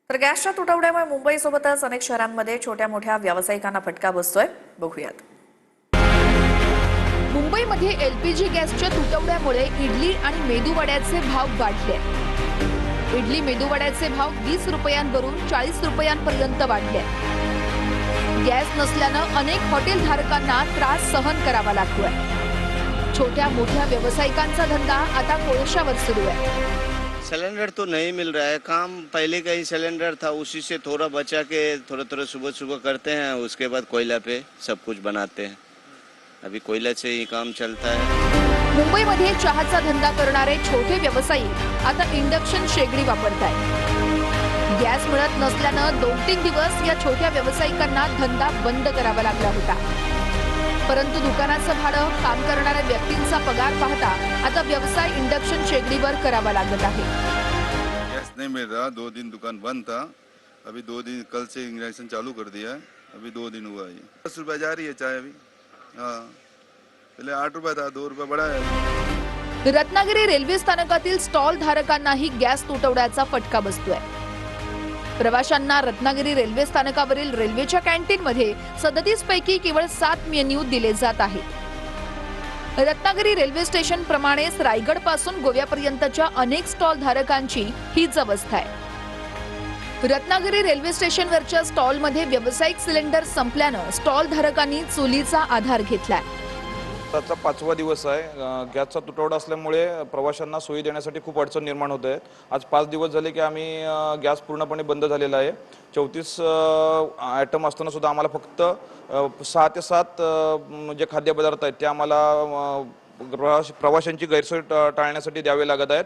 तर गॅसच्या तुटवड्यामुळे मुंबईसोबतच अनेक शहरांमध्ये छोट्या मोठ्या व्यावसायिकांना फटका बसतोय। बघूयात। मुंबईमध्ये एलपीजी गॅसच्या तुटवड्यामुळे इडली आणि मेदूवड्याचे भाव वाढले। इडली मेदूवड्याचे भाव 20 रुपयांवरून 40 रुपयांपर्यंत वाढले। गॅस नसल्यानं अनेक हॉटेल धारकांना त्रास सहन करावा लागतोय। छोट्या मोठ्या व्यावसायिकांचा धंदा आता कोळशावर सुरू आहे। सिलेंडर तो नहीं मिल रहा है। काम पहले का ही सिलेंडर था, उसी से थोड़ा बचा के थोड़ा सुबह सुबह करते हैं, उसके बाद कोयला पे सब कुछ बनाते हैं। अभी कोयला से ही काम चलता है। मुंबईमध्ये चहाचा धंदा करणारे छोटे व्यावसायिक आता इंडक्शन शेगडी वापरतायत। गॅस मिळत नसल्यानं 2-3 दिवस या छोट्या व्यावसायिकांना धंदा बंद करावा लागला होता। परंतु दुकानाचं भाडं, काम करणाऱ्या व्यक्तींचा पगार पाहता आता व्यवसाय इंडक्शन शेगडीवर करावा लागत आहे। गैस नहीं मिल रहा, 2 दिन दुकान बंद था। अभी 2 दिन कल से इंडक्शन चालू कर दिया है। अभी 2 दिन हुआ है। 10 रुपये जा रही है चाय अभी। हाँ, पहले 8 रुपये था, 2 रुपये बढ़ा है। रत्नागिरी रेल्वे स्थानकातील स्टॉल धारकांनाही गॅस तुटवड्याचा फटका बसतोय। प्रवाशांना रत्नागिरी रेल्वे स्थानकावरील रेल्वेच्या कॅन्टीनमध्ये 37 पैकी केवळ 7 मेन्यू दिले जात आहेत। रत्नागिरी रेल्वे स्टेशन प्रमाणेच रायगड पासून गोव्यापर्यंतच्या अनेक स्टॉल धारकांची हीच अवस्था आहे। रत्नागिरी रेल्वे स्टेशनवरच्या स्टॉलमध्ये व्यावसायिक सिलेंडर संपल्यानं स्टॉल धारकांनी चुलीचा आधार घेतलाय। आजचा 5वा दिवस आहे। गॅसचा तुटवडा असल्यामुळे प्रवाशांना सोयी देण्यासाठी खूप अडचण निर्माण होत आहे। आज 5 दिवस झाले की आम्ही गॅस पूर्णपणे बंद झालेला आहे। 34 आयटम असताना सुद्धा आम्हाला फक्त 6 ते 7 जे खाद्यपदार्थ आहेत ते आम्हाला प्रवाशांची गैरसोय टाळण्यासाठी द्यावे लागत आहेत।